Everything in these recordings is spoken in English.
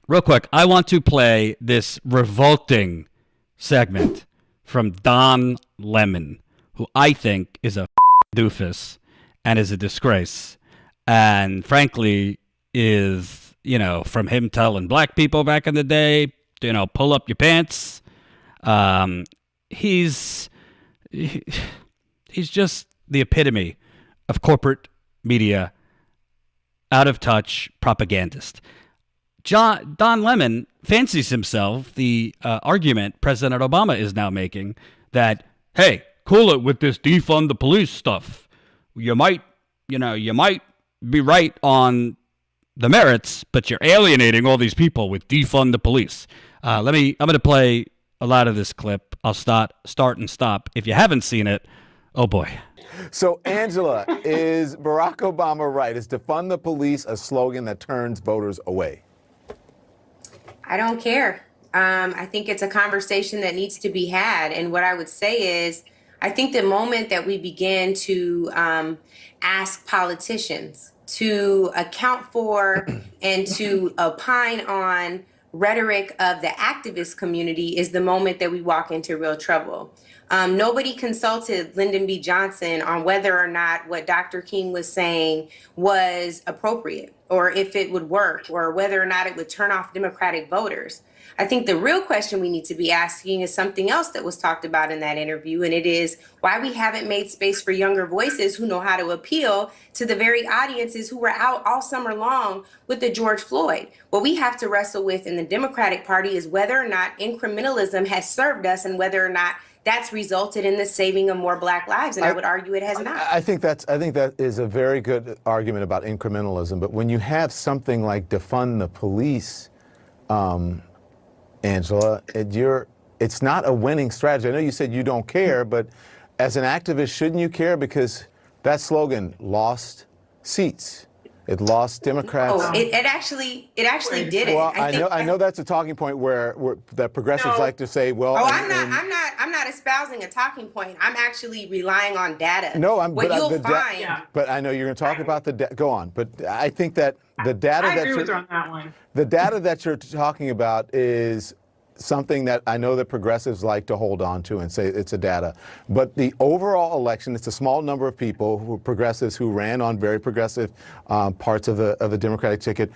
Real quick, I want to play this revolting segment from Don Lemon, who I think is a doofus and is a disgrace. And frankly, is, from him telling black people back in the day, pull up your pants. He's just the epitome of corporate media, out of touch propagandist. Don Lemon fancies himself the argument President Obama is now making that, hey, cool it with this defund the police stuff. You might be right on the merits, but you're alienating all these people with defund the police. I'm going to play a lot of this clip. I'll start and stop. If you haven't seen it, oh boy. So, Angela, is Barack Obama right? Is defund the police a slogan that turns voters away? I don't care. I think it's a conversation that needs to be had. And what I would say is, I think the moment that we begin to ask politicians to account for and to opine on rhetoric of the activist community is the moment that we walk into real trouble. Nobody consulted Lyndon B. Johnson on whether or not what Dr. King was saying was appropriate, or if it would work, or whether or not it would turn off Democratic voters. I think the real question we need to be asking is something else that was talked about in that interview, and it is why we haven't made space for younger voices who know how to appeal to the very audiences who were out all summer long with the George Floyd. What we have to wrestle with in the Democratic Party is whether or not incrementalism has served us and whether or not that's resulted in the saving of more Black lives, and I would argue it has not. I think that is a very good argument about incrementalism. But when you have something like defund the police, Angela, it's not a winning strategy. I know you said you don't care, but as an activist, shouldn't you care? Because that slogan lost seats. It lost Democrats. Oh, it actually didn't. Well, I know that's a talking point where that progressives like to say, well. Oh, I'm not espousing a talking point. I'm actually relying on data. No, But I know you're going to talk about the data. Go on, but I think that the data I agree with her on that one. The data that you're talking about is something that I know that progressives like to hold on to and say it's a data. But the overall election, it's a small number of people who progressives who ran on very progressive parts of the Democratic ticket,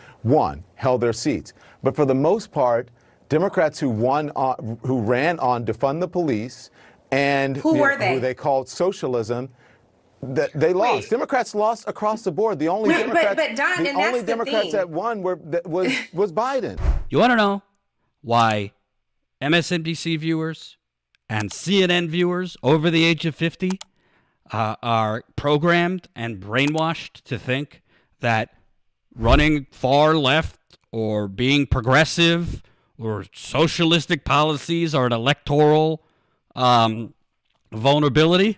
held their seats. But for the most part, Democrats who ran on defund the police and who they called socialism, they lost. Democrats lost across the board. The only Democrats that won was Biden. You want to know why MSNBC viewers and CNN viewers over the age of 50 are programmed and brainwashed to think that running far left or being progressive or socialistic policies are an electoral vulnerability?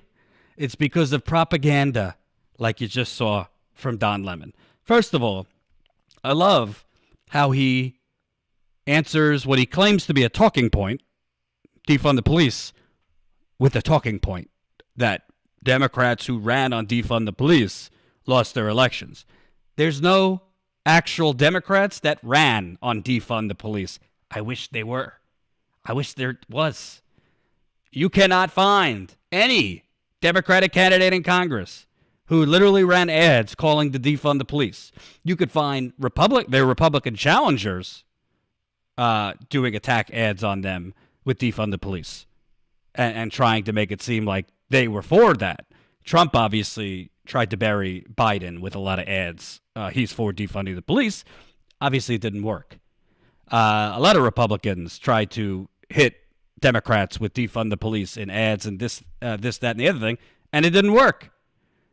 It's because of propaganda, like you just saw from Don Lemon. First of all, I love how he answers what he claims to be a talking point, defund the police, with a talking point that Democrats who ran on defund the police lost their elections. There's no actual Democrats that ran on defund the police. I wish they were. I wish there was. You cannot find any Democratic candidate in Congress who literally ran ads calling to defund the police. You could find their Republican challengers doing attack ads on them with defund the police and trying to make it seem like they were for that. Trump obviously tried to bury Biden with a lot of ads. He's for defunding the police. Obviously, it didn't work. A lot of Republicans tried to hit Democrats with defund the police in ads and this, that, and the other thing, and it didn't work.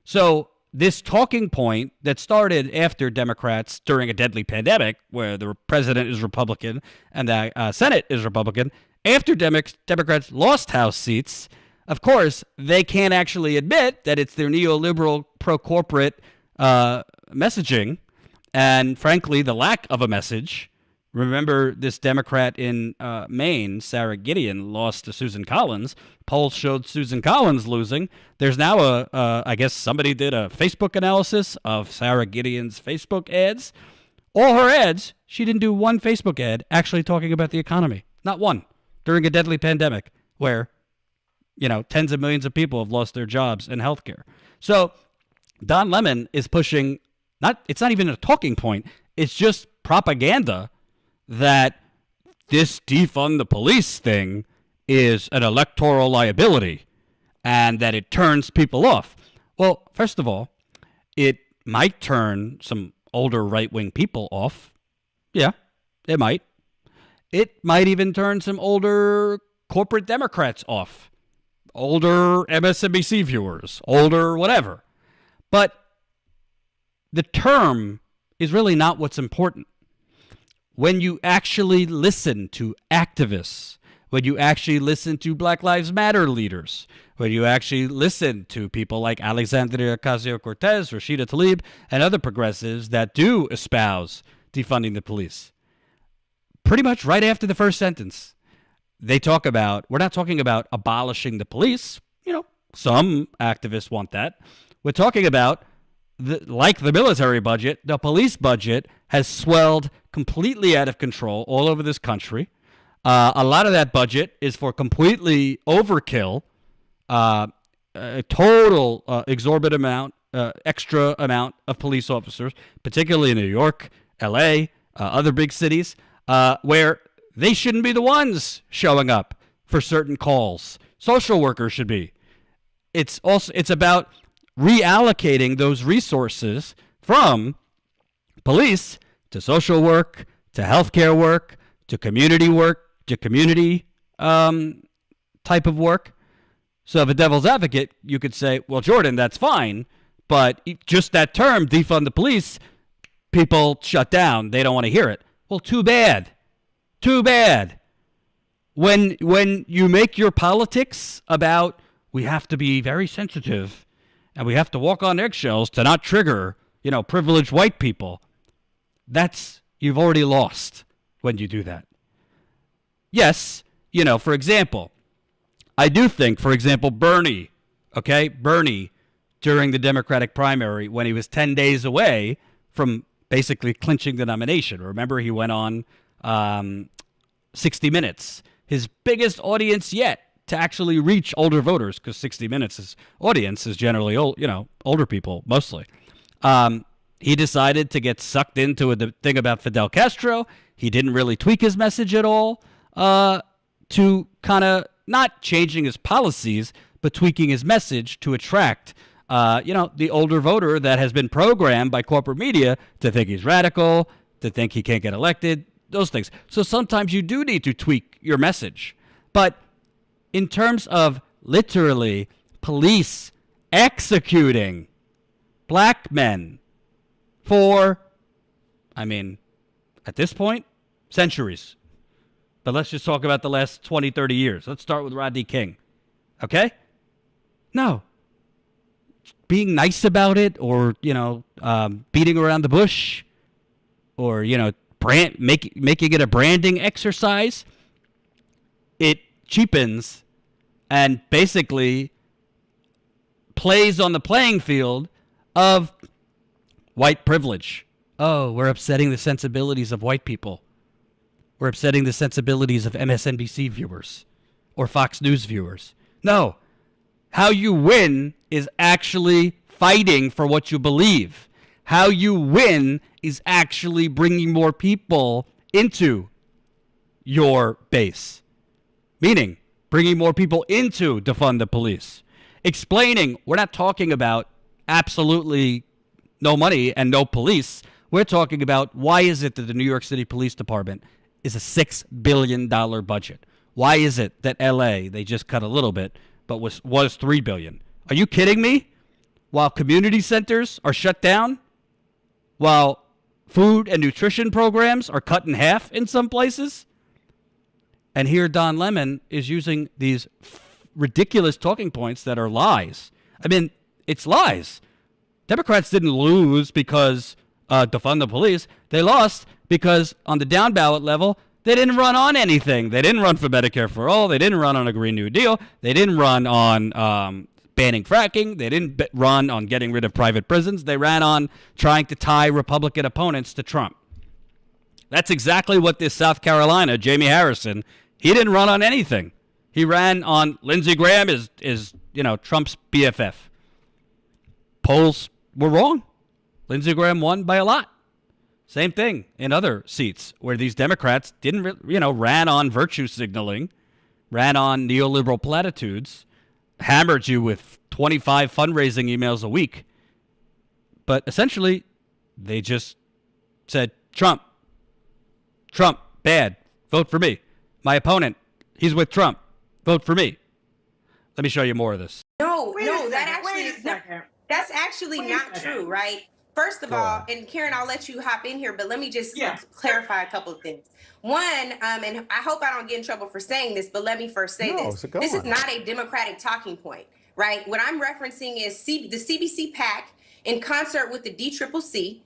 So this talking point that started after Democrats during a deadly pandemic, where the president is Republican and the Senate is Republican, after Democrats lost House seats, of course, they can't actually admit that it's their neoliberal pro-corporate messaging, and frankly, the lack of a message. Remember, this Democrat in Maine, Sarah Gideon, lost to Susan Collins. Polls showed Susan Collins losing. There's now I guess somebody did a Facebook analysis of Sarah Gideon's Facebook ads. All her ads, she didn't do one Facebook ad actually talking about the economy. Not one. During a deadly pandemic where, tens of millions of people have lost their jobs in healthcare. So Don Lemon is pushing, it's not even a talking point. It's just propaganda that this defund the police thing is an electoral liability and that it turns people off. Well, first of all, it might turn some older right-wing people off. Yeah, it might. It might even turn some older corporate Democrats off. Older MSNBC viewers, older whatever. But the term is really not what's important. When you actually listen to activists, when you actually listen to Black Lives Matter leaders, when you actually listen to people like Alexandria Ocasio-Cortez, Rashida Tlaib, and other progressives that do espouse defunding the police, pretty much right after the first sentence, they talk about, we're not talking about abolishing the police. Some activists want that. We're talking about, like the military budget, the police budget has swelled completely out of control all over this country. A lot of that budget is for completely overkill, a total exorbitant amount, extra amount of police officers, particularly in New York, L.A., other big cities, where they shouldn't be the ones showing up for certain calls. Social workers should be. It's about reallocating those resources from police to social work, to healthcare work, to community type of work. So if a devil's advocate, you could say, well, Jordan, that's fine, but just that term, defund the police, people shut down. They don't want to hear it. Well, too bad. Too bad. When you make your politics about we have to be very sensitive and we have to walk on eggshells to not trigger, privileged white people, you've already lost when you do that. Yes, for example, I do think, Bernie, during the Democratic primary, when he was 10 days away from basically clinching the nomination. Remember, he went on 60 Minutes, his biggest audience yet to actually reach older voters, because 60 Minutes' audience is generally older people, mostly. He decided to get sucked into a thing about Fidel Castro. He didn't really tweak his message at all to kind of not changing his policies, but tweaking his message to attract, the older voter that has been programmed by corporate media to think he's radical, to think he can't get elected, those things. So sometimes you do need to tweak your message. But in terms of literally police executing black men for, at this point, centuries. But let's just talk about the last 20, 30 years. Let's start with Rodney King. Okay? No. Being nice about it or, beating around the bush or, making it a branding exercise, it cheapens and basically plays on the playing field of white privilege. Oh, we're upsetting the sensibilities of white people. We're upsetting the sensibilities of MSNBC viewers or Fox News viewers. No. How you win is actually fighting for what you believe. How you win is actually bringing more people into your base. Meaning, bringing more people into Defund the Police. Explaining, we're not talking about absolutely no money and no police. We're talking about why is it that the New York City Police Department is a $6 billion budget? Why is it that LA, they just cut a little bit, but was $3 billion? Are you kidding me? While community centers are shut down, while food and nutrition programs are cut in half in some places, and here Don Lemon is using these ridiculous talking points that are lies. It's lies. Democrats didn't lose because defund the police. They lost because on the down ballot level, they didn't run on anything. They didn't run for Medicare for all. They didn't run on a Green New Deal. They didn't run on banning fracking. They didn't run on getting rid of private prisons. They ran on trying to tie Republican opponents to Trump. That's exactly what this South Carolina, Jamie Harrison, he didn't run on anything. He ran on Lindsey Graham is Trump's BFF. Polls were wrong. Lindsey Graham won by a lot. Same thing in other seats where these Democrats didn't, ran on virtue signaling, ran on neoliberal platitudes, hammered you with 25 fundraising emails a week. But essentially, they just said, Trump, bad, vote for me. My opponent, he's with Trump, vote for me. Let me show you more of this. No, that's actually not true, right? First of all, and Karen, I'll let you hop in here, but let me just clarify a couple of things. One, and I hope I don't get in trouble for saying this, but let me first say this. This is not a Democratic talking point, right? What I'm referencing is the CBC PAC in concert with the DCCC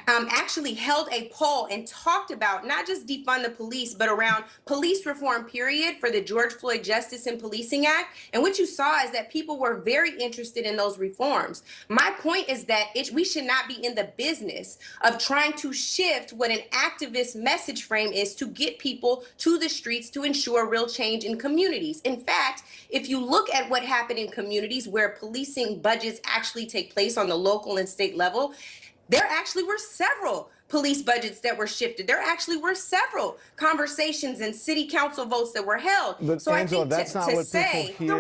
actually held a poll and talked about not just defund the police, but around police reform period for the George Floyd Justice and Policing Act. And what you saw is that people were very interested in those reforms. My point is that we should not be in the business of trying to shift what an activist message frame is to get people to the streets to ensure real change in communities. In fact, if you look at what happened in communities where policing budgets actually take place on the local and state level, there actually were several police budgets that were shifted. There actually were several conversations and city council votes that were held. But so Angela, I think that's not what people hear. No,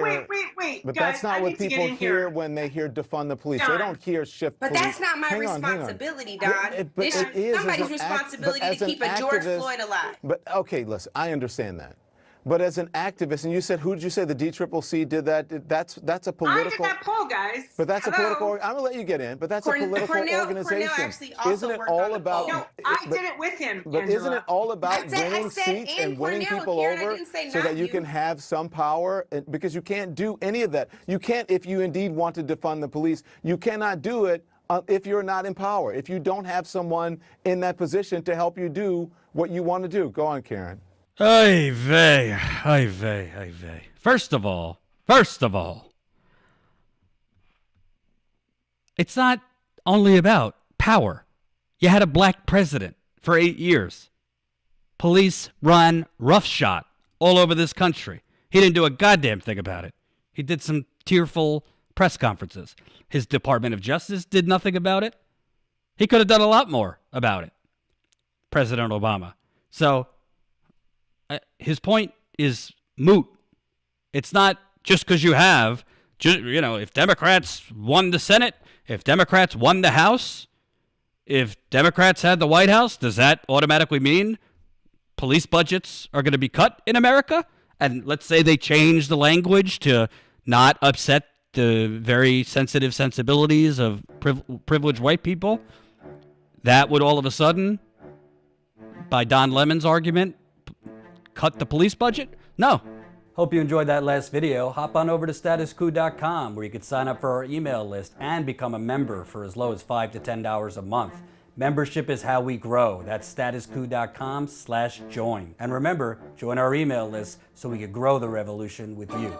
wait. But guys, that's not what people hear when they hear defund the police. They don't hear shift But police. that's not my responsibility, Don. This is somebody's responsibility to keep a George Floyd alive. But okay, listen, I understand that. But as an activist, and you said, who did you say the DCCC did that? That's a political. I did that poll, guys. But that's a political. I'm gonna let you get in. But that's a political organization. Isn't it all about? No, I did it with him. But Angela. isn't it all about winning seats and winning people over so that you can have some power? Because you can't do any of that. You can't, if you indeed want to defund the police, you cannot do it if you're not in power. If you don't have someone in that position to help you do what you want to do. Go on, Karen. Ay vey. First of all, it's not only about power. You had a black president for 8 years. Police run roughshod all over this country. He didn't do a goddamn thing about it. He did some tearful press conferences. His Department of Justice did nothing about it. He could have done a lot more about it, President Obama. So his point is moot. It's not just because you have, if Democrats won the Senate, if Democrats won the House, if Democrats had the White House, does that automatically mean police budgets are going to be cut in America? And let's say they change the language to not upset the very sensitive sensibilities of privileged white people. That would all of a sudden, by Don Lemon's argument, cut the police budget? No. Hope you enjoyed that last video. Hop on over to statuscoup.com where you can sign up for our email list and become a member for as low as $5 to $10 a month. Membership is how we grow. That's statuscoup.com/join. And remember, join our email list so we can grow the revolution with you.